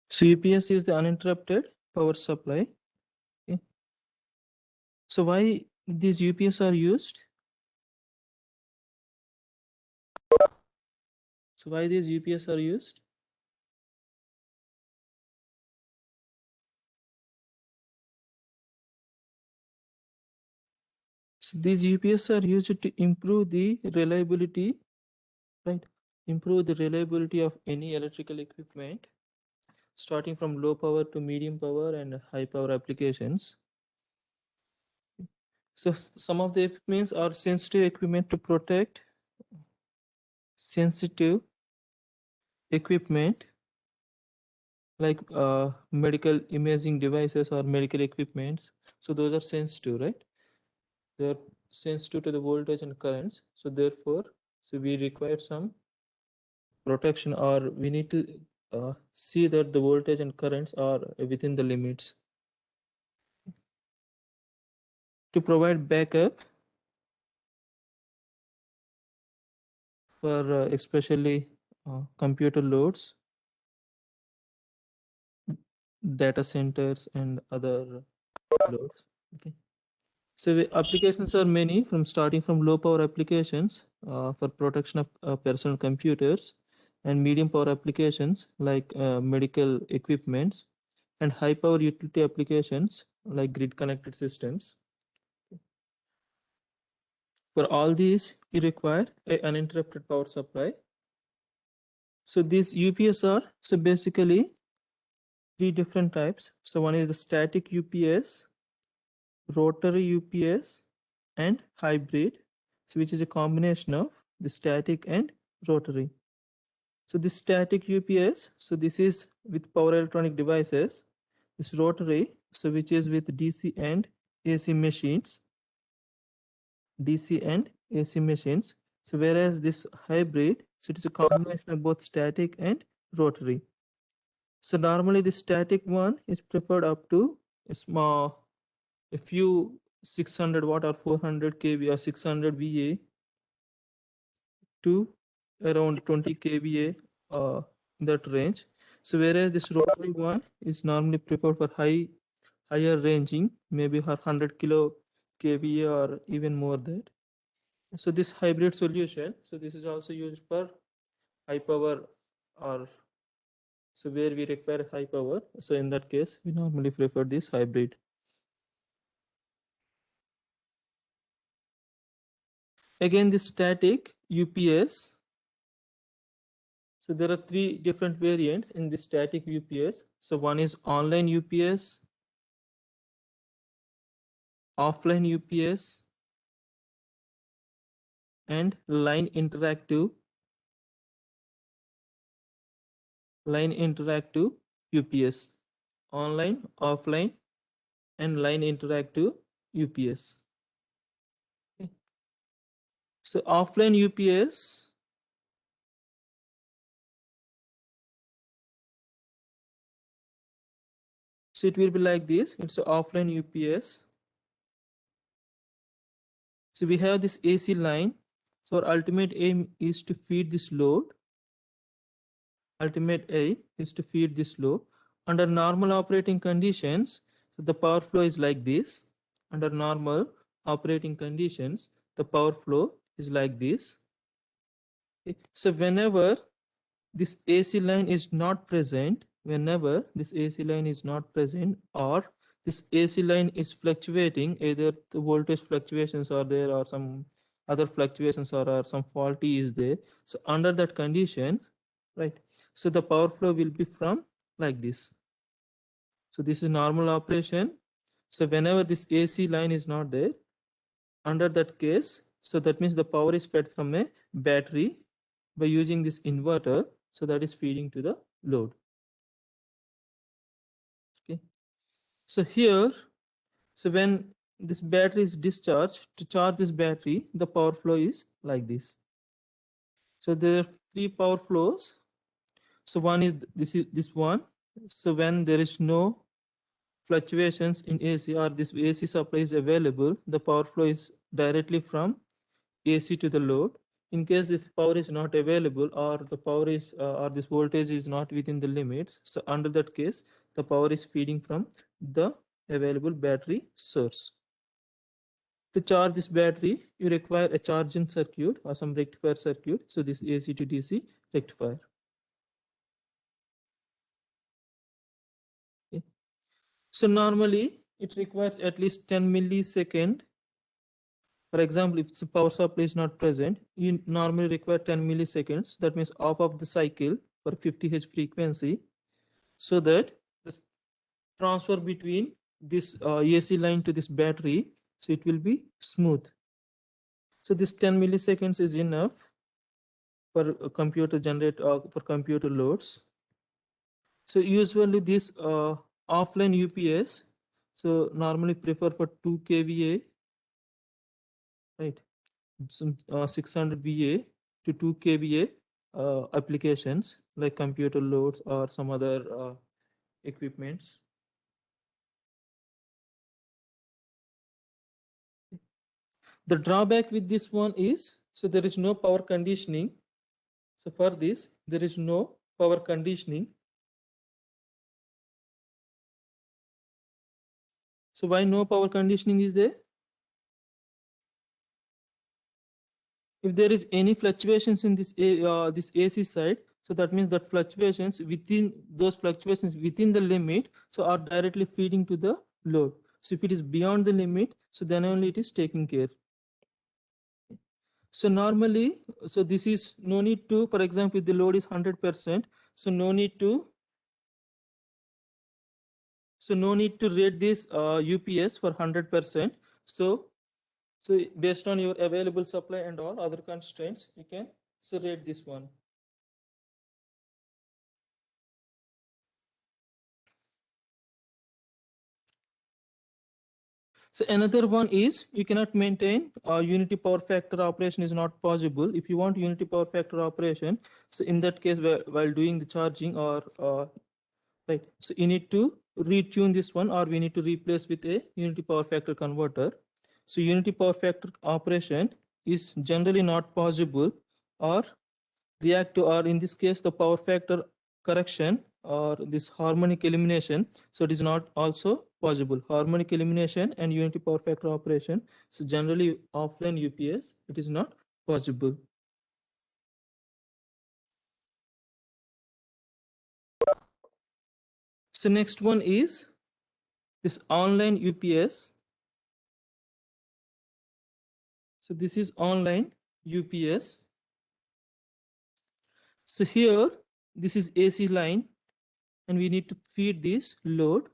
So UPS is the uninterrupted power supply. Okay. So why these UPS are used? So why these UPS are used? So these UPS are used to improve the reliability, right? Improve the reliability of any electrical equipment, starting from low power to medium power and high power applications. So some of the equipments are sensitive equipment to protect sensitive equipment like medical imaging devices or medical equipments. So those are sensitive, right? They are sensitive to the voltage and currents. So therefore, so we require some protection, or we need to see that the voltage and currents are within the limits. To provide backup for especially computer loads, data centers and other loads. Okay. So the applications are many, from starting from low power applications for protection of personal computers, and medium power applications like medical equipments, and high power utility applications like grid connected systems. For all these, you require an uninterrupted power supply. So these UPS are so basically three different types. So one is the static UPS, rotary UPS, and hybrid, so which is a combination of the static and rotary. So this static UPS, so this is with power electronic devices. This rotary, so which is with DC and AC machines. DC and AC machines. So whereas this hybrid, so it is a combination of both static and rotary. So normally the static one is preferred up to a small, a few 600 watt or 400 kV or 600 VA to around 20 kVA in that range. So whereas this rotary one is normally preferred for higher ranging, maybe 100 kilo kVA or even more that. So this hybrid solution, so this is also used for high power, or so where we require high power. So in that case, we normally prefer this hybrid. Again, this static UPS. So there are three different variants in the static UPS. So one is online UPS, offline UPS, and line interactive UPS. Online, offline, and line interactive UPS. Okay. So offline UPS, so it will be like this. It's an offline UPS. So we have this AC line. So our ultimate aim is to feed this load. Ultimate aim is to feed this load. Under normal operating conditions, so the power flow is like this. Under normal operating conditions, the power flow is like this. Okay. So whenever this AC line is not present, whenever this AC line is not present, or this AC line is fluctuating, either the voltage fluctuations are there or some other fluctuations or some faulty is there. So under that condition, right, so the power flow will be from like this. So this is normal operation. So whenever this AC line is not there, under that case, so that means the power is fed from a battery by using this inverter, so that is feeding to the load. Okay, so here, so when this battery is discharged, to charge this battery, the power flow is like this. So there are three power flows. So one is this one. So when there is no fluctuations in AC, or this AC supply is available, the power flow is directly from AC to the load. in case this power is not available, or the power is or this voltage is not within the limits, so under that case the power is feeding from the available battery source. To charge this battery, you require a charging circuit or some rectifier circuit. So this AC to DC rectifier. Okay. So normally it requires at least 10 millisecond. For example, if the power supply is not present, you normally require 10 milliseconds. That means half of the cycle for 50 Hz frequency, so that the transfer between this AC line to this battery, so it will be smooth. So this 10 milliseconds is enough for a computer generate for computer loads. So usually this offline UPS, so normally prefer for 2 kVA, right? Some 600 VA to 2 kVA applications like computer loads or some other equipments. The drawback with this one is, so there is no power conditioning. So for this, there is no power conditioning. So why no power conditioning is there? If there is any fluctuations in this this AC side, so that means that fluctuations within the limit, so are directly feeding to the load. So if it is beyond the limit, so then only it is taking care. So normally, so this is no need to, for example, if the load is 100%, so no need to rate this UPS for 100%. So based on your available supply and all other constraints, you can rate this one. So another one is you cannot maintain unity power factor operation is not possible. If you want unity power factor operation, so in that case, while doing the charging or right, so you need to retune this one, or we need to replace with a unity power factor converter. So unity power factor operation is generally not possible, or reactive, or in this case the power factor correction or this harmonic elimination, so it is not also possible. Harmonic elimination and unity power factor operation, so generally offline UPS it is not possible. So next one is this online UPS. So this is online UPS. So here this is AC line and we need to feed this load,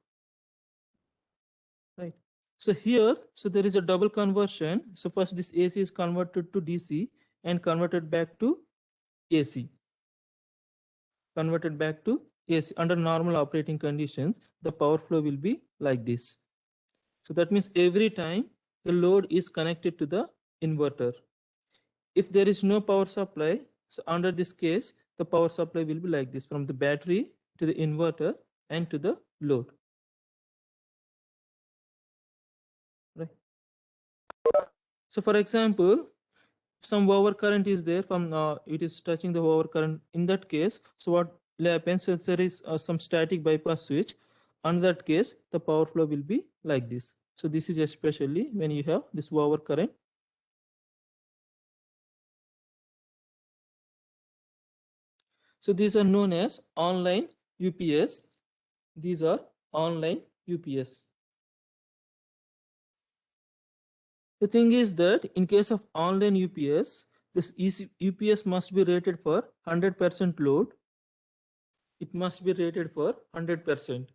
right? So here, so there is a double conversion. So first this AC is converted to DC and converted back to AC. Converted back to AC. Under normal operating conditions, the power flow will be like this. So that means every time the load is connected to the inverter. If there is no power supply, so under this case, the power supply will be like this, from the battery to the inverter and to the load. Right. So for example, some over current is there from it is touching the over current. In that case, so what will happen? So there is some static bypass switch. On that case, the power flow will be like this. So this is especially when you have this over current. So these are known as online UPS. These are online UPS. The thing is that in case of online UPS, this UPS must be rated for 100% load. It must be rated for 100%.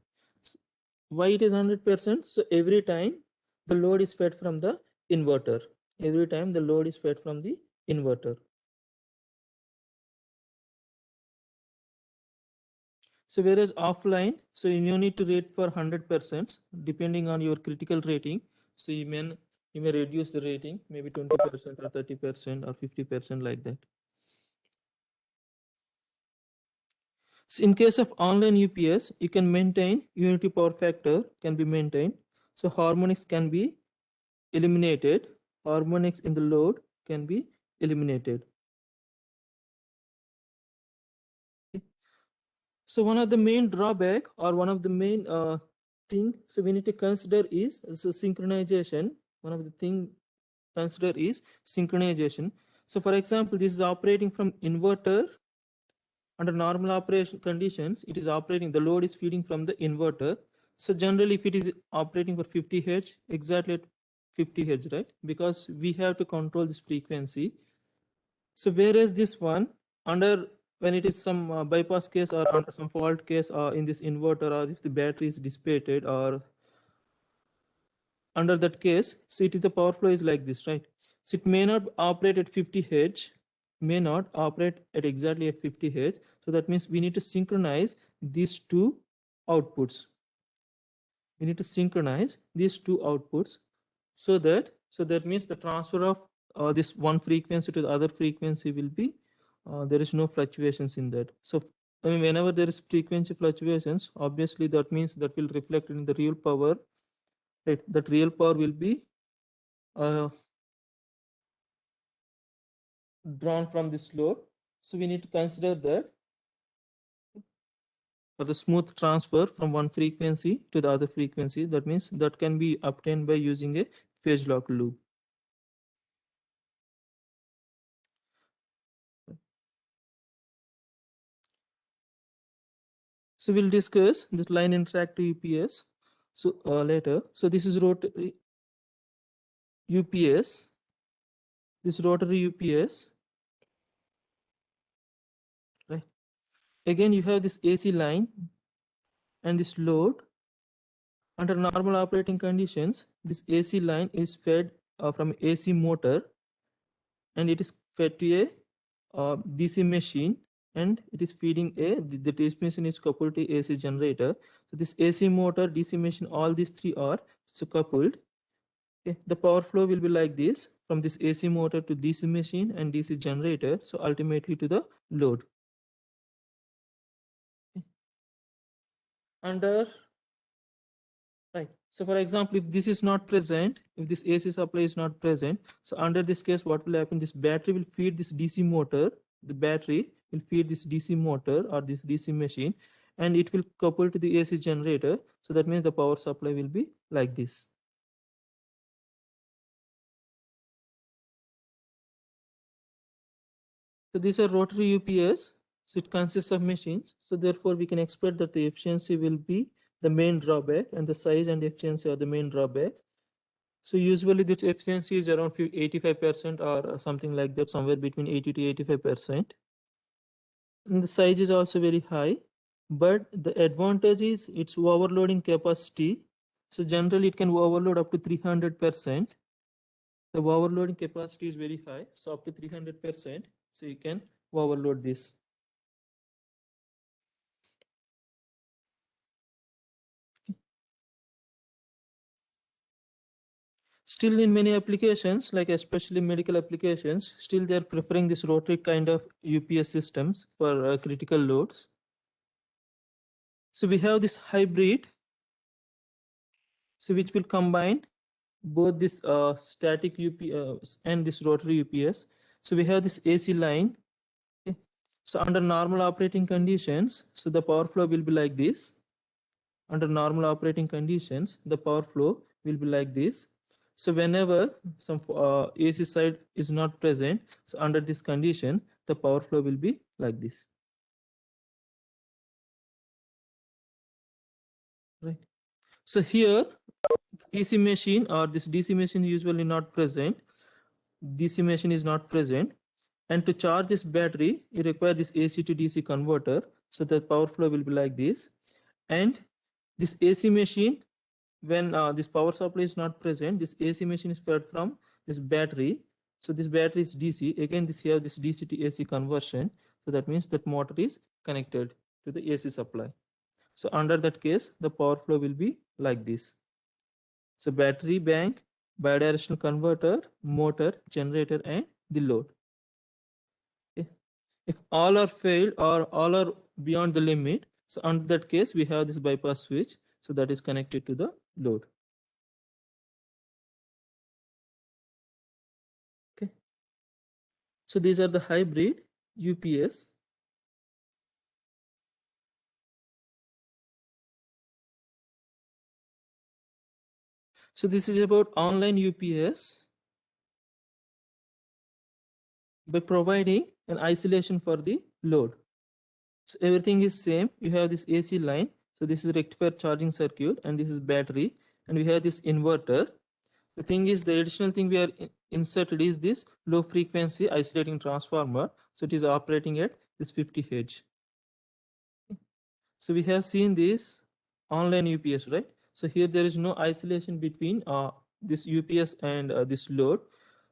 Why it is 100%? So every time the load is fed from the inverter. Every time the load is fed from the inverter. So whereas offline, so you need to rate for 100% depending on your critical rating. So you may reduce the rating, maybe 20% or 30% or 50% like that. So in case of online UPS, you can maintain unity power factor can be maintained. So harmonics can be eliminated. Harmonics in the load can be eliminated. So one of the main drawback or one of the main thing so we need to consider is synchronization. One of the thing consider is synchronization. So for example, this is operating from inverter. Under normal operation conditions, it is operating, the load is feeding from the inverter. So generally, if it is operating for 50 hertz, exactly at 50 hertz, right? Because we have to control this frequency. So whereas this one, under when it is some bypass case or under some fault case or in this inverter, or if the battery is dissipated, or under that case, so it is the power flow is like this, right? So it may not operate at 50 hertz, may not operate at exactly at 50 hertz. So that means we need to synchronize these two outputs. We need to synchronize these two outputs so that means the transfer of this one frequency to the other frequency will be there is no fluctuations in that. So I mean, whenever there is frequency fluctuations, obviously that means that will reflect in the real power, right? That real power will be uh, drawn from this load. So we need to consider that for the smooth transfer from one frequency to the other frequency, that means that can be obtained by using a phase lock loop. So we'll discuss this line interactive UPS so later. So this is rotary UPS. This rotary UPS, right? Again, you have this AC line and this load. Under normal operating conditions, this AC line is fed from AC motor, and it is fed to a DC machine, and it is feeding the DC machine is coupled to AC generator. So this AC motor, DC machine, all these three are so coupled. Okay. The power flow will be like this from this AC motor to DC machine and DC generator. So ultimately to the load. Okay. Under right. So for example, if this is not present, if this AC supply is not present, so under this case, what will happen? This battery will feed this DC motor. The battery will feed this DC motor or this DC machine, and it will couple to the AC generator. So that means the power supply will be like this. So these are rotary UPS. So it consists of machines. So therefore, we can expect that the efficiency will be the main drawback, and the size and efficiency are the main drawbacks. So usually this efficiency is around 85% or something like that, somewhere between 80 to 85%. And the size is also very high, but the advantage is its overloading capacity. So generally it can overload up to 300%. The overloading capacity is very high, so up to 300%. So you can overload this. Still, in many applications, like especially medical applications, still they're preferring this rotary kind of UPS systems for critical loads. So we have this hybrid, so which will combine both this static UPS and this rotary UPS. So we have this AC line. Okay. So under normal operating conditions, so the power flow will be like this. Under normal operating conditions, the power flow will be like this. So whenever some AC side is not present, so under this condition, the power flow will be like this. Right. So here, DC machine or this DC machine is usually not present. DC machine is not present. And to charge this battery, you require this AC to DC converter. So the power flow will be like this. And this AC machine, when this power supply is not present, this AC machine is fed from this battery. So this battery is DC. Again, this here, this DC to AC conversion. So that means that motor is connected to the AC supply. So under that case, the power flow will be like this. So battery, bank, bidirectional converter, motor, generator, and the load. Okay. If all are failed or all are beyond the limit, so under that case, we have this bypass switch. So that is connected to the load. Okay. So these are the hybrid UPS. So this is about online UPS by providing an isolation for the load. So everything is same. You have this AC line. So this is rectifier charging circuit and this is battery, and we have this inverter. The thing is, the additional thing we are inserted is this low frequency isolating transformer. So it is operating at this 50 Hz. So we have seen this online UPS, right? So here there is no isolation between this UPS and this load.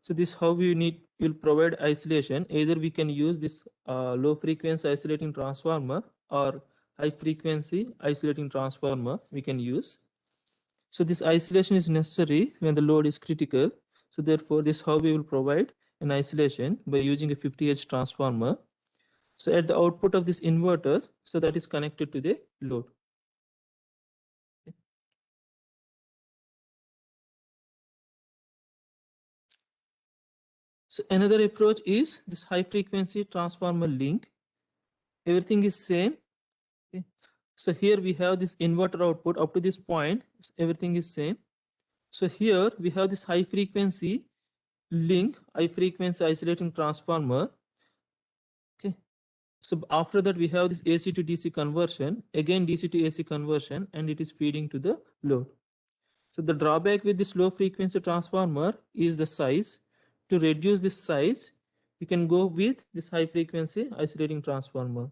So this how we will provide isolation. Either we can use this low frequency isolating transformer or high frequency isolating transformer we can use. So this isolation is necessary when the load is critical. So therefore this how we will provide an isolation by using a 50 Hz transformer. So at the output of this inverter, so that is connected to the load. So another approach is this high frequency transformer link. Everything is same. Okay. So here we have this inverter output up to this point, everything is same. So here we have this high frequency link, high frequency isolating transformer. Okay. So after that we have this AC to DC conversion, again DC to AC conversion, and it is feeding to the load. So the drawback with this low frequency transformer is the size. To reduce this size, you can go with this high frequency isolating transformer.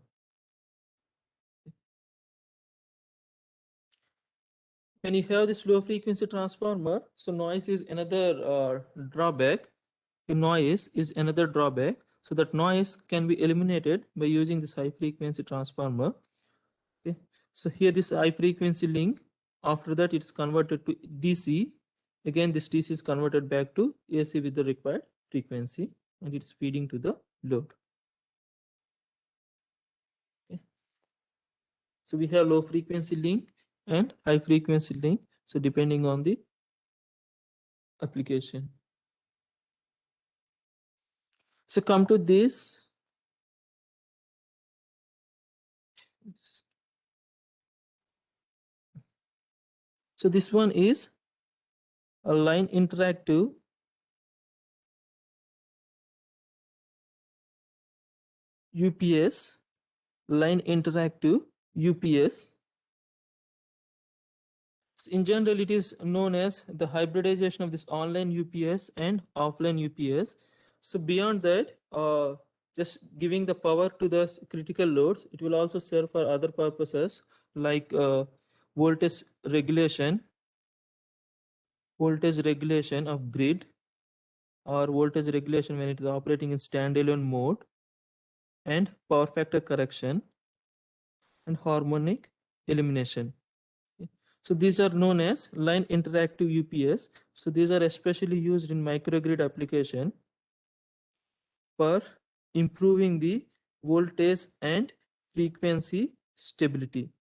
When you have this low frequency transformer, so noise is another drawback. The noise is another drawback. So that noise can be eliminated by using this high frequency transformer. Okay. So here this high frequency link, after that it's converted to DC. Again, this DC is converted back to AC with the required frequency, and it's feeding to the load. Okay. So we have low frequency link and high frequency link. So depending on the application. So come to this. So this one is a line interactive UPS, line interactive UPS. So in general, it is known as the hybridization of this online UPS and offline UPS. So beyond that, just giving the power to the critical loads, it will also serve for other purposes like voltage regulation of grid, or voltage regulation when it is operating in standalone mode, and power factor correction and harmonic elimination. So these are known as line interactive UPS. So these are especially used in microgrid application for improving the voltage and frequency stability.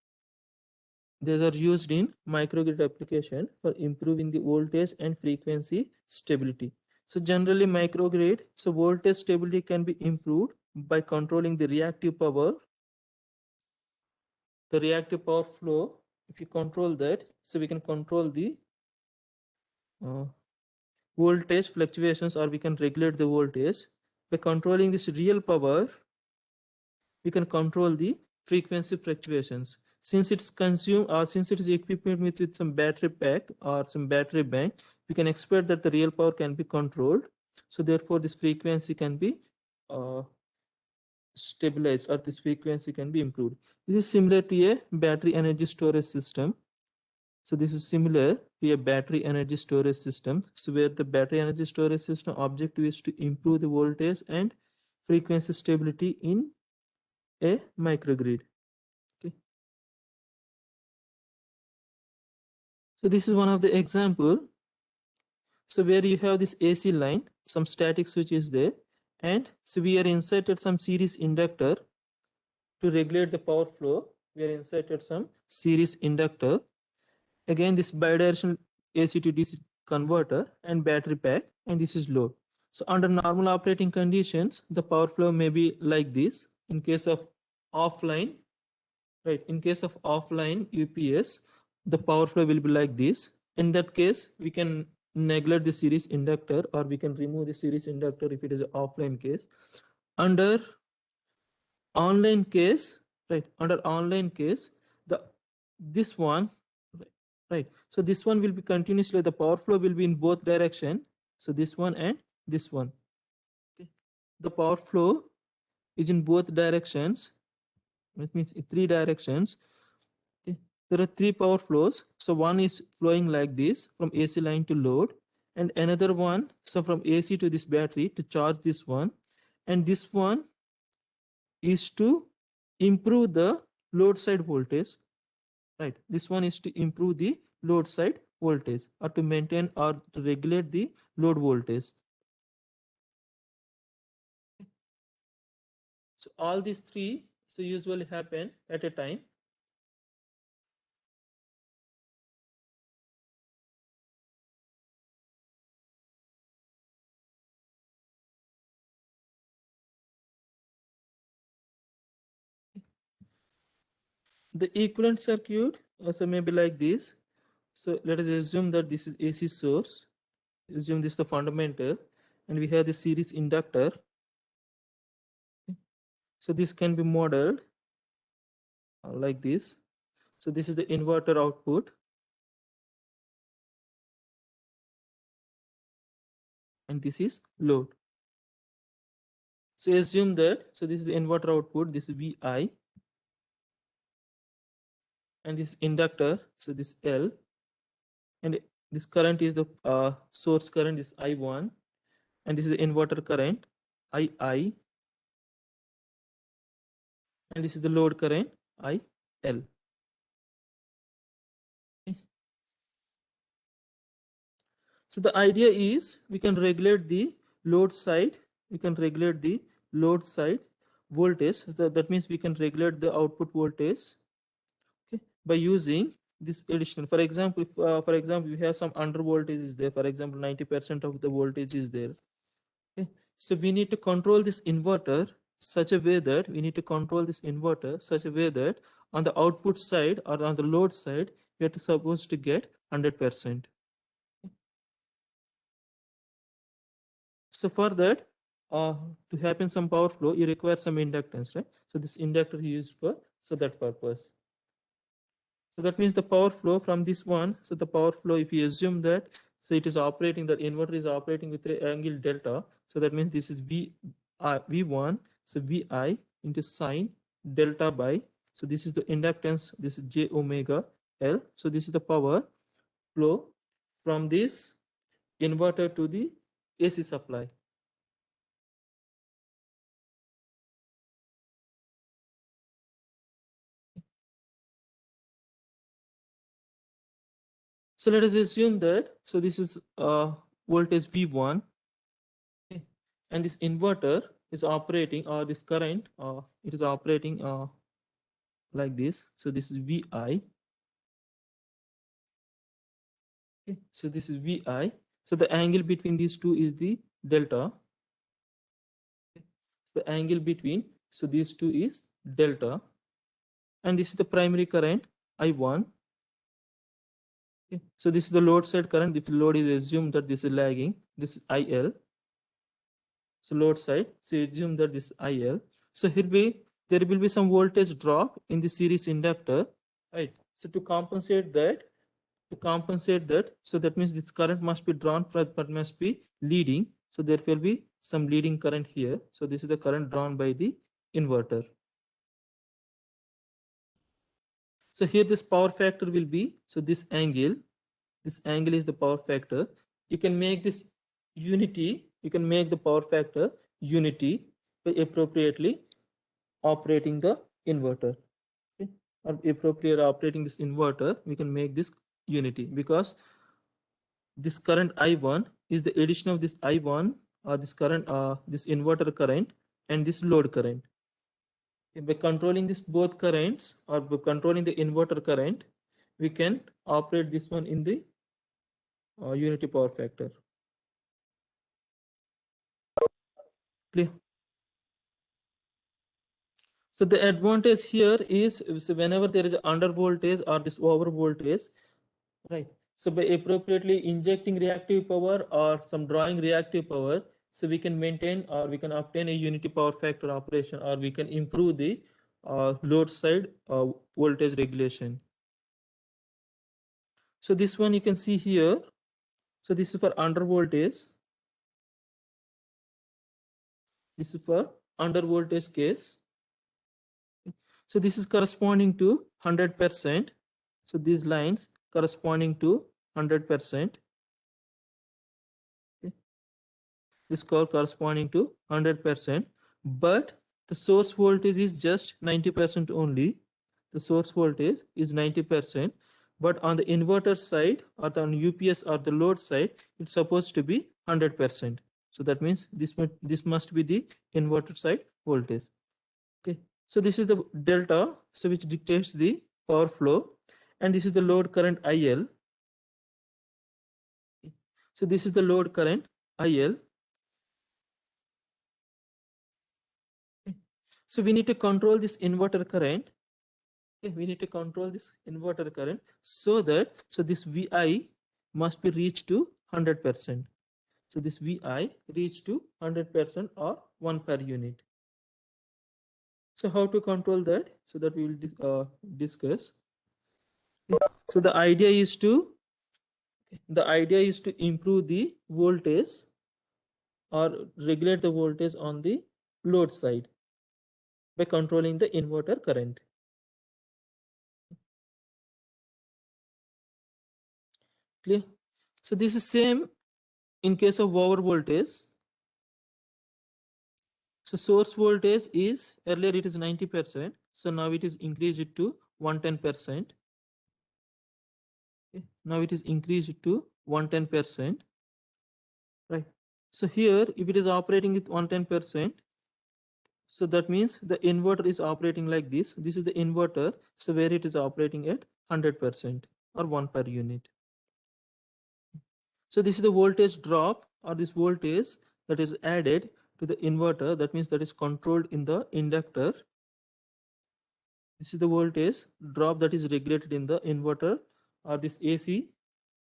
These are used in microgrid application for improving the voltage and frequency stability. So generally microgrid, so voltage stability can be improved by controlling the reactive power flow. If you control that, so we can control the voltage fluctuations, or we can regulate the voltage. By controlling this real power, we can control the frequency fluctuations. Since it's consumed, or since it is equipped with some battery pack or some battery bank, we can expect that the real power can be controlled. So therefore this frequency can be stabilized, or this frequency can be improved. This is similar to a battery energy storage system. So this is similar to a battery energy storage system. So where the battery energy storage system objective is to improve the voltage and frequency stability in a microgrid. Okay. So this is one of the example. So where you have this AC line, some static switch is there, and so we are inserted some series inductor to regulate the power flow. We are inserted some series inductor. Again, this bidirectional AC to DC converter and battery pack, and this is load. So under normal operating conditions, the power flow may be like this. In case of offline, right? In case of offline UPS, the power flow will be like this. In that case, we can neglect the series inductor, or we can remove the series inductor if it is an offline case. Under online case, right? Under online case, this one, right? So this one will be continuously, the power flow will be in both direction. So this one and this one. Okay. The power flow is in both directions. It means in 3 directions. Okay. There are 3 power flows. So one is flowing like this from AC line to load, and another one so from AC to this battery to charge this one, and this one is to improve the load side voltage, right? This one is to improve the load side voltage, or to maintain or to regulate the load voltage. So all these 3 so usually happen at a time. The equivalent circuit also may be like this. So let us assume that this is AC source. Assume this is the fundamental, and we have the series inductor. So this can be modeled like this. So this is the inverter output, and this is load. So assume that, so this is the inverter output, this is VI, and this inductor, so this L, and this current is the source current, is I1, and this is the inverter current, II, and this is the load current, IL. So the idea is we can regulate the load side, voltage. So that means we can regulate the output voltage, okay, by using this additional. For example, if we have some under voltage is there, for example 90% of the voltage is there, okay, so we need to control this inverter such a way that on the output side or on the load side we are supposed to get 100%. So for that, to happen some power flow, you require some inductance, right? So this inductor is used for that purpose. So that means the power flow from this one. So the power flow, if you assume that, so it is operating, the inverter is operating with the angle delta. So that means this is V1, so VI into sine delta by, so this is the inductance, this is J omega L. So this is the power flow from this inverter to the AC supply. So let us assume that, so this is voltage V1, okay, and this inverter is operating, or this current, it is operating like this. So this is VI. Okay, so this is VI. So the angle between these two is the delta. Okay. The angle between, so these two is delta, and this is the primary current I1. Okay. So this is the load side current. If the load is assumed that this is lagging, this is IL. So load side, so assume that this IL. So here there will be some voltage drop in the series inductor, right? So to compensate that, so that means this current must be drawn from, but must be leading. So there will be some leading current here. So this is the current drawn by the inverter. So here this power factor will be, so this angle is the power factor. You can make this unity, you can make the power factor unity by appropriately operating the inverter. Okay? Or appropriate operating this inverter, we can make this unity, because this current I1 is the addition of this I1, or this current, this inverter current, and this load current. Okay, by controlling this both currents, or by controlling the inverter current, we can operate this one in the unity power factor. Clear? So the advantage here is, so whenever there is under voltage or this over voltage, right? So by appropriately injecting reactive power or some drawing reactive power, so we can maintain or we can obtain a unity power factor operation, or we can improve the load side voltage regulation. So this one you can see here. So this is for under voltage. This is for under voltage case. So this is corresponding to 100%. So these lines corresponding to 100%. Okay. This curve corresponding to 100%, but the source voltage is just 90% only. The source voltage is 90%, but on the inverter side or on UPS or the load side, it's supposed to be 100%. So that means this must be the inverter side voltage. Okay. So this is the delta, so which dictates the power flow, and this is the load current IL. So this is the load current IL. So we need to control this inverter current. Okay, we need to control this inverter current so this VI must be reached to 100%. So this VI reach to 100% or 1 per unit. So how to control that? So that we will discuss. So the idea is to improve the voltage or regulate the voltage on the load side by controlling the inverter current. Clear? So this is same in case of over voltage. So source voltage is, earlier it is 90%, so now it is increased to 110%. Okay. Now it is increased to 110%. Right. So here, if it is operating with 110%, so that means the inverter is operating like this. This is the inverter, so where it is operating at 100% or 1 per unit. So this is the voltage drop or this voltage that is added to the inverter. That means that is controlled in the inductor. This is the voltage drop that is regulated in the inverter or this AC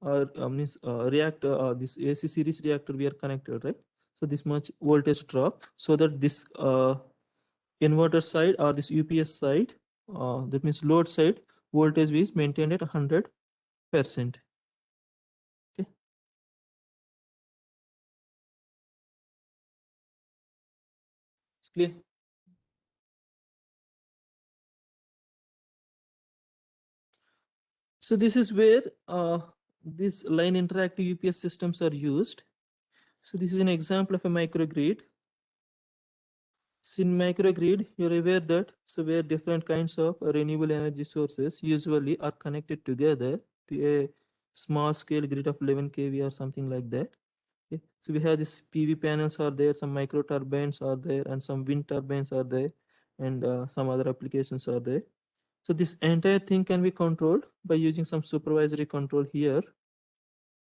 or means reactor or this AC series reactor we are connected, right? So this much voltage drop, so that this inverter side or this UPS side, that means load side voltage is maintained at 100%. Okay. It's clear. So this is where these line interactive UPS systems are used. So this is an example of a microgrid. So in microgrid, you're aware that so where different kinds of renewable energy sources usually are connected together to a small scale grid of 11 kV or something like that. Okay. So we have this PV panels are there, some micro turbines are there, and some wind turbines are there, and some other applications are there. So this entire thing can be controlled by using some supervisory control here.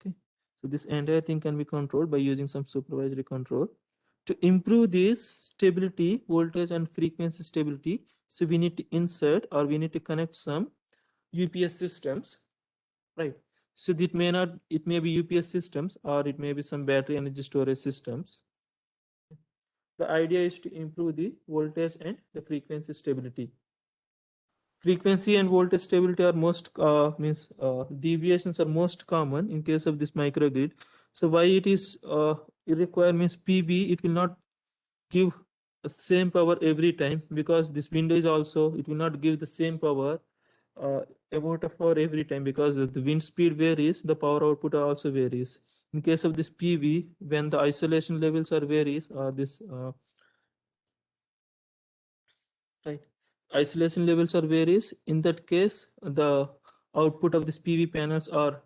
Okay. So this entire thing can be controlled by using some supervisory control. To improve this stability, voltage and frequency stability, so we need to insert or we need to connect some UPS systems, right? So it may be UPS systems or it may be some battery energy storage systems. The idea is to improve the voltage and the frequency stability. Frequency and voltage stability are most deviations are most common in case of this microgrid. So why it is it require means PV, it will not give the same power every time, because this window is also, it will not give the same power amount of power every time, because the wind speed varies, the power output also varies. In case of this PV, when the isolation levels are varies, or this right, isolation levels are varies, in that case the output of this PV panels are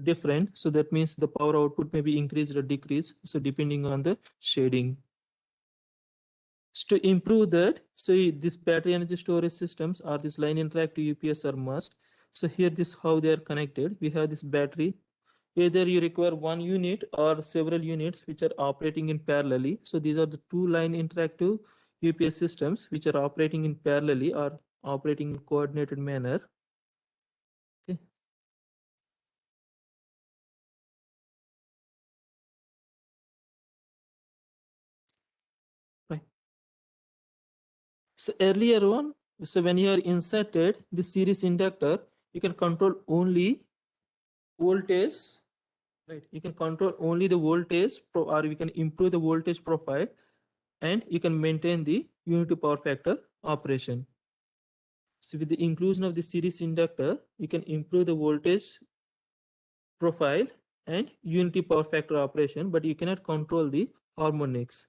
different, so that means the power output may be increased or decreased, so depending on the shading. So to improve that, so this battery energy storage systems or this line interactive UPS are must. So here this how they are connected. We have this battery. Either you require one unit or several units which are operating in parallelly. So these are the two line interactive UPS systems which are operating in parallelly or operating in coordinated manner. Okay. So earlier on, so when you are inserted the series inductor, you can control only voltage, right? You can control only the voltage or you can improve the voltage profile, and you can maintain the unity power factor operation. So with the inclusion of the series inductor, you can improve the voltage profile and unity power factor operation, but you cannot control the harmonics.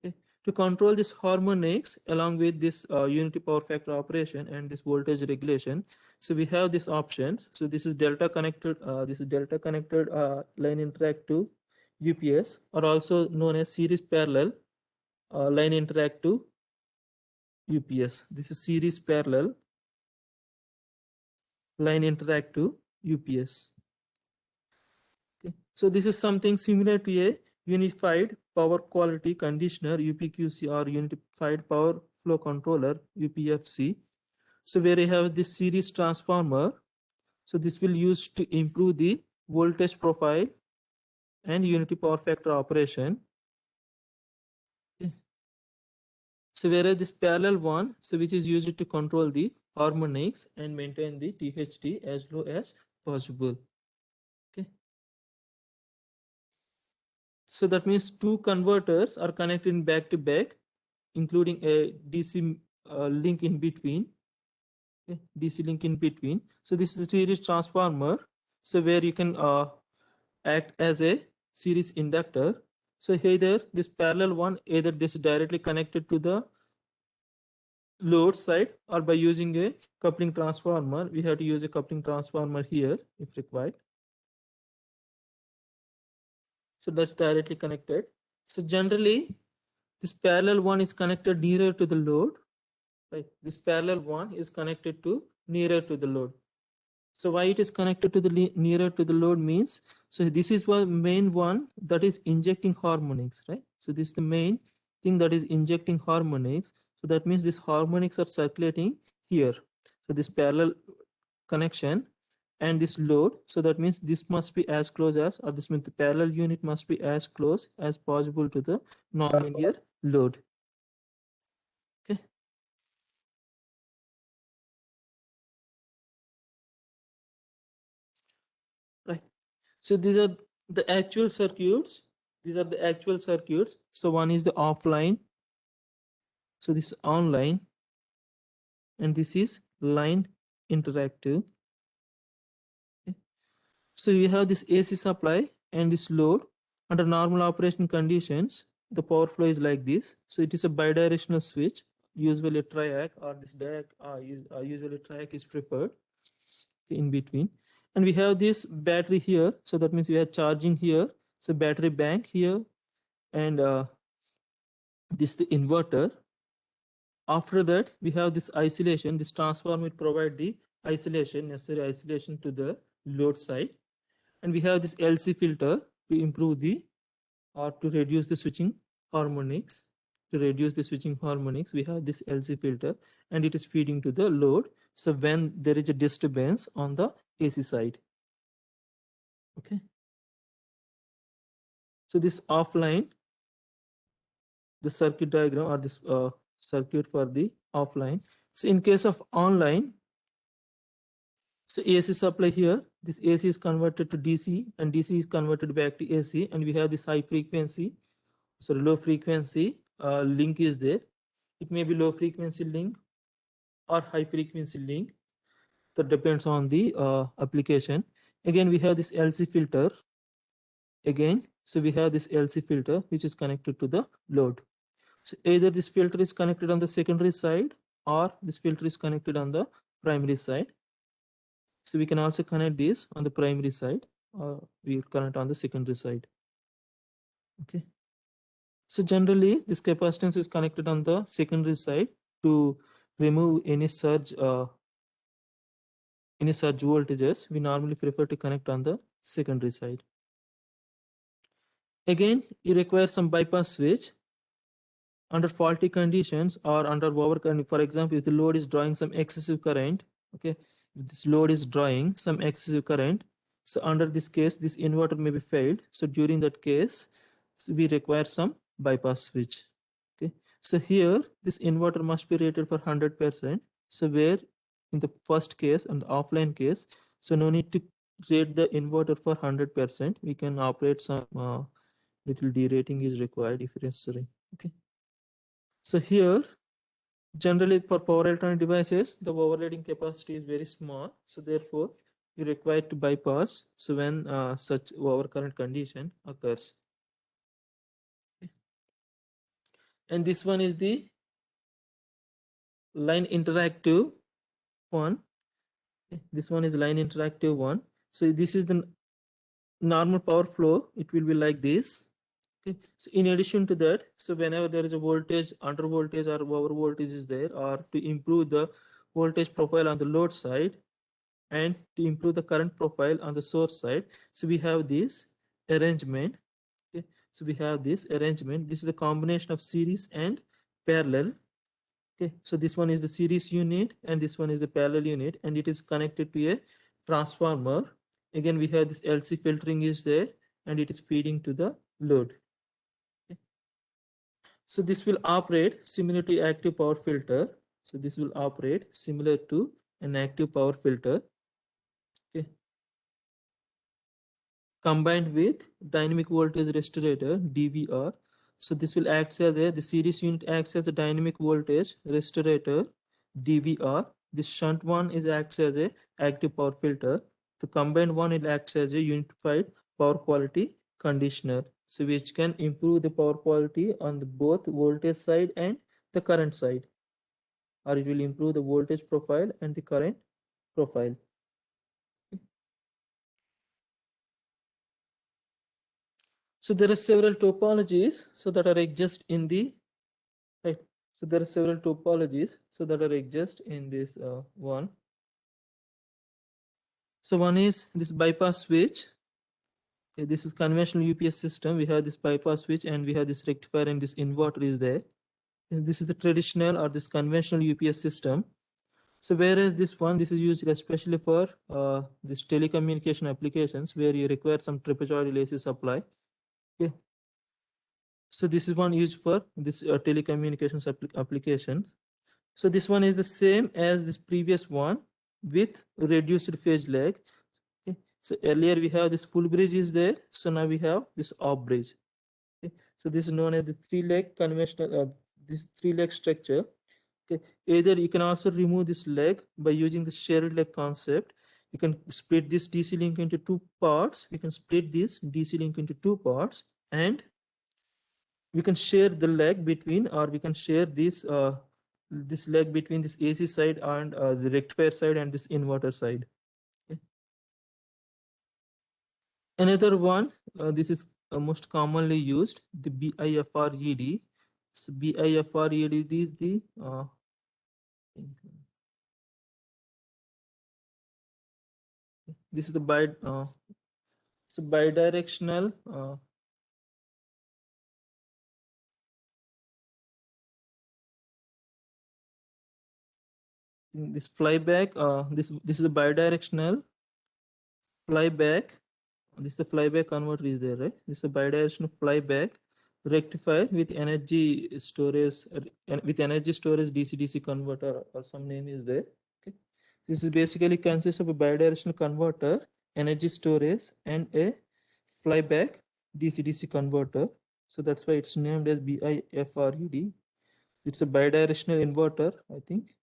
Okay. To control this harmonics along with this unity power factor operation and this voltage regulation, so we have this option. So this is delta connected. Line interactive UPS, or also known as series parallel line interactive UPS. This is series parallel line interactive UPS. Okay. So this is something similar to a unified power quality conditioner UPQC or unified power flow controller UPFC. So where you have this series transformer, so this will use to improve the voltage profile and unity power factor operation. Okay. So whereas this parallel one, so which is used to control the harmonics and maintain the THD as low as possible. Okay. So that means two converters are connected back to back, including a DC link in between. Okay, DC link in between. So this is a series transformer. So where you can act as a series inductor. So either this parallel one, either this is directly connected to the load side, or by using a coupling transformer, we have to use a coupling transformer here if required. So that's directly connected. So generally this parallel one is connected nearer to the load, right? This parallel one is connected to nearer to the load. So why it is connected to the nearer to the load means, so this is the main one that is injecting harmonics, right? So this is the main thing that is injecting harmonics. So that means these harmonics are circulating here. So this parallel connection and this load, so that means this must be as close as, or this means the parallel unit must be as close as possible to the nonlinear load. Okay. Right. So these are the actual circuits. These are the actual circuits. So one is the offline. So this is online, and this is line interactive. Okay. So we have this AC supply and this load. Under normal operation conditions, the power flow is like this. So it is a bidirectional switch, usually a triac, or this diac, usually triac is preferred in between. And we have this battery here. So that means we are charging here. So battery bank here, and this is the inverter. After that, we have this isolation. This transformer will provide the isolation, necessary isolation to the load side. And we have this LC filter to improve the, or to reduce the switching harmonics. To reduce the switching harmonics, we have this LC filter, and it is feeding to the load. So when there is a disturbance on the AC side. Okay. So this offline, the circuit diagram, or this circuit for the offline. So in case of online, so AC supply here, this AC is converted to DC, and DC is converted back to AC, and we have this high frequency, so low frequency link is there. It may be low frequency link or high frequency link, that depends on the application. Again, we have this LC filter again. So we have this LC filter which is connected to the load. So either this filter is connected on the secondary side, or this filter is connected on the primary side. So we can also connect this on the primary side, or we connect on the secondary side. Okay. So generally this capacitance is connected on the secondary side to remove any surge voltages. We normally prefer to connect on the secondary side. Again, you require some bypass switch under faulty conditions or under over current. For example, if the load is drawing some excessive current, okay, if this load is drawing some excessive current, so under this case, this inverter may be failed. So during that case, so we require some bypass switch. Okay, So here this inverter must be rated for 100%. So where in the first case and the offline case, so no need to rate the inverter for 100%. We can operate some little derating is required if necessary. Okay. So here generally for power electronic devices, the overloading capacity is very small. So therefore you require to bypass. So when such overcurrent condition occurs. Okay. And this one is the line interactive one. Okay. This one is line interactive one. So this is the normal power flow. It will be like this. Okay. So in addition to that, so whenever there is a voltage, under voltage or over voltage is there, or to improve the voltage profile on the load side and to improve the current profile on the source side, so we have this arrangement. Okay. So we have this arrangement. This is a combination of series and parallel. Okay. So this one is the series unit and this one is the parallel unit, and it is connected to a transformer. Again, we have this LC filtering is there and it is feeding to the load. So this will operate similar to active power filter. So this will operate similar to an active power filter. Okay. Combined with dynamic voltage restorator DVR. So this will act as the series unit acts as a dynamic voltage restorator DVR. This shunt one is acts as a active power filter. The combined one it acts as a unified power quality conditioner, so which can improve the power quality on the both voltage side and the current side, or it will improve the voltage profile and the current profile. So there are several topologies so that are exist in the right. So there are several topologies so that are exist in this one. So one is this bypass switch. Okay, this is conventional UPS system. We have this bypass switch and we have this rectifier and this inverter is there. And this is the traditional or this conventional UPS system. So whereas this one, this is used especially for this telecommunication applications where you require some trapezoidal AC supply. Okay. So this is one used for this telecommunications applications. So this one is the same as this previous one with reduced phase lag. Okay. So earlier we have this full bridge is there. So now we have this off bridge. Okay. So this is known as the three-leg conventional, this three-leg structure. Okay. Either you can also remove this leg by using the shared leg concept. You can split this DC link into two parts. You can split this DC link into two parts, and we can share the leg between, or we can share this leg between this AC side and the rectifier side and this inverter side. Okay. Another one, this is most commonly used, the BIFRED. So BIFRED is the this is the bidirectional this flyback. This is a bidirectional flyback. This is the flyback converter is there, right? This is a bidirectional flyback rectifier with energy storage DC-DC converter or some name is there. Okay. This is basically consists of a bidirectional converter, energy storage, and a flyback DC-DC converter. So that's why it's named as BIFRED. It's a bidirectional inverter, I think.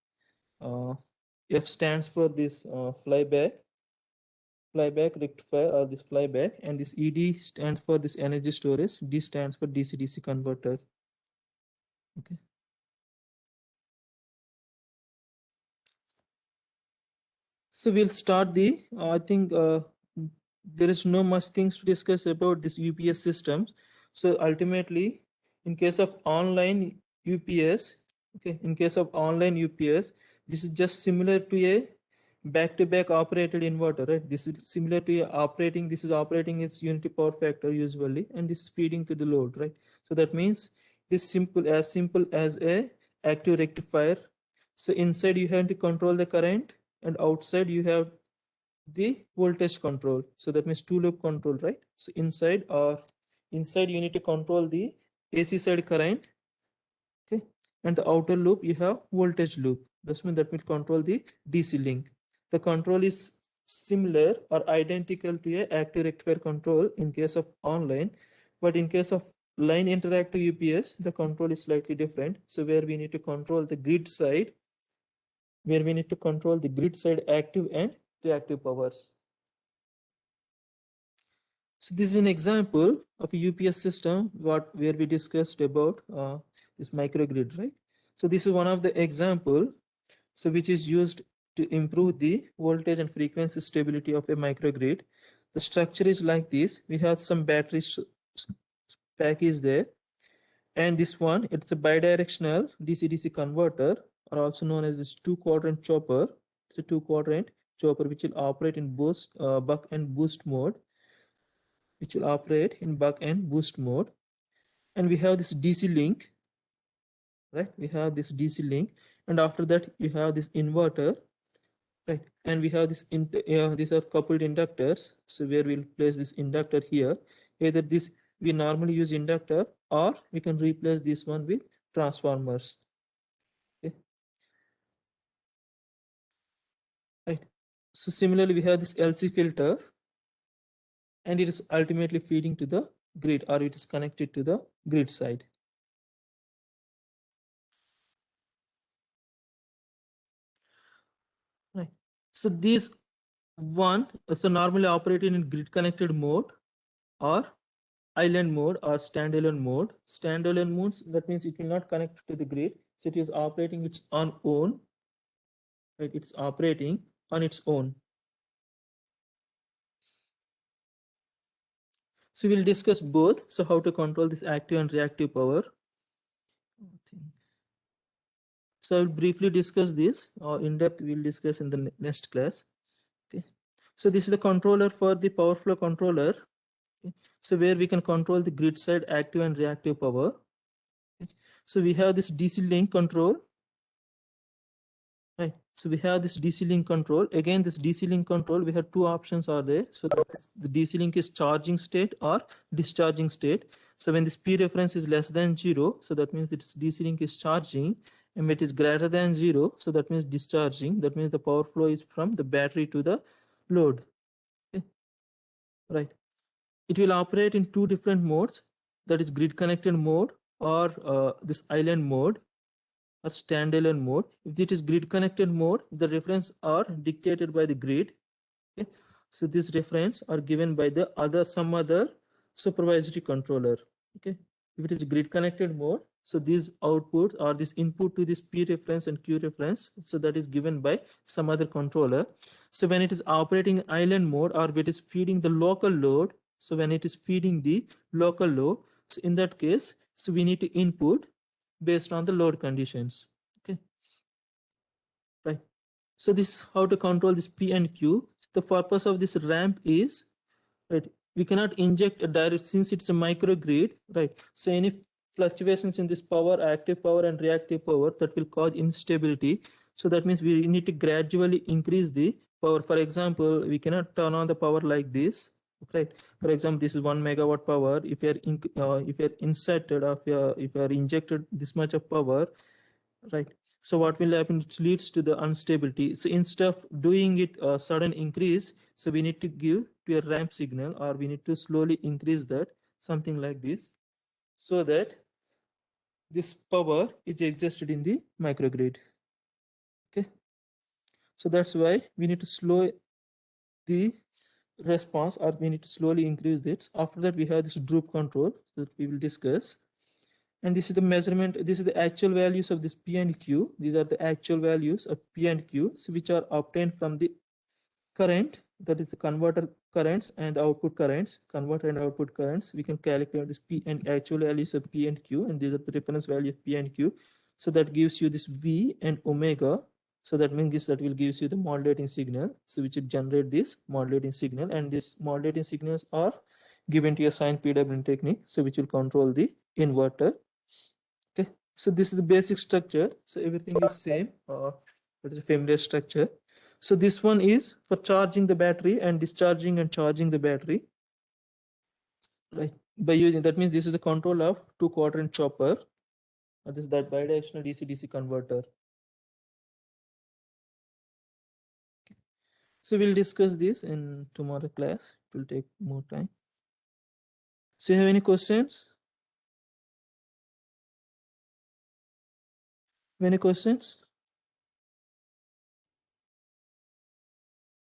F stands for this flyback rectifier or this flyback, and this ED stands for this energy storage, D stands for DC-DC converter. Okay. So we'll start the, I think there is no much things to discuss about this UPS systems. So ultimately, in case of online UPS, okay, in case of online UPS, this is just similar to a back-to-back operated inverter, right? This is similar to operating, this is operating its unity power factor usually, and this is feeding to the load, right? So that means this simple as a active rectifier. So inside you have to control the current, and outside you have the voltage control. So that means two loop control, right? So inside you need to control the AC side current, okay, and the outer loop you have voltage loop. That will control the DC link. The control is similar or identical to a active rectifier control in case of online, but in case of line interactive UPS, the control is slightly different. So where we need to control the grid side, active and reactive powers. So this is an example of a UPS system where we discussed about this microgrid, right? So this is one of the example, so which is used to improve the voltage and frequency stability of a microgrid. The structure is like this. We have some battery package there, and this one, it's a bidirectional DC-DC converter, or also known as this two-quadrant chopper. It's a two-quadrant chopper which will operate in both buck and boost mode. And we have this DC link, right? And after that you have this inverter, right? And we have this these are coupled inductors. So where we'll place this inductor here, either this we normally use inductor, or we can replace this one with transformers. Okay, right? So similarly we have this LC filter, and it is ultimately feeding to the grid, or it is connected to the grid side. Right. So these one, so normally operating in grid connected mode, or island mode, or standalone mode. Standalone modes, that means it will not connect to the grid. So it is operating its own, right? It's operating on its own. So we'll discuss both. So how to control this active and reactive power. So I'll briefly discuss this, or in depth we'll discuss in the next class. Okay. So this is the controller for the power flow controller. Okay. So where we can control the grid side active and reactive power. Okay. So we have this DC link control. Right. So we have this DC link control. Again, this DC link control, we have two options are there. So the DC link is charging state or discharging state. So when this P reference is less than 0, so that means this DC link is charging. And when it is greater than 0, so that means discharging. That means the power flow is from the battery to the load. Okay. Right. It will operate in two different modes. That is grid connected mode, or this island mode, or standalone mode. If it is grid connected mode, the reference are dictated by the grid. Okay. So this reference are given by the some other supervisory controller. Okay. If it is grid connected mode, so these outputs or this input to this P reference and Q reference, so that is given by some other controller. So when it is operating island mode, or when it is feeding the local load, so when it is feeding the local load, so in that case, so we need to input based on the load conditions. Okay, right. So this is how to control this P and Q. The purpose of this ramp is, right, we cannot inject a direct, since it's a microgrid, right? So any fluctuations in this power, active power and reactive power, that will cause instability. So that means we need to gradually increase the power. For example, we cannot turn on the power like this, right? For example, this is 1 megawatt power. If you're inserted, or if you are injected this much of power, right? So what will happen? It leads to the instability. So instead of doing it a sudden increase, so we need to give to a ramp signal, or we need to slowly increase that, something like this, so that this power is adjusted in the microgrid. Okay, so that's why we need to slow the response, or we need to slowly increase this. After that, we have this droop control that we will discuss. And this is the measurement, this is the actual values of this P and Q. These are the actual values of P and Q, so which are obtained from the current, that is the converter currents and the output currents, converter and output currents. We can calculate this P and actual values of P and Q, and these are the reference value of P and Q. So that gives you this V and omega. So that means that will gives you the modulating signal, so which will generate this modulating signal, and these modulating signals are given to a sine PWM technique, so which will control the inverter. Okay, so this is the basic structure. So everything is same, it is a familiar structure. So this one is for charging the battery and discharging and charging the battery, right? By using, that means this is the control of two quadrant chopper. this is that bidirectional DC-DC converter. So we'll discuss this in tomorrow class. It will take more time. So you have any questions? Any questions?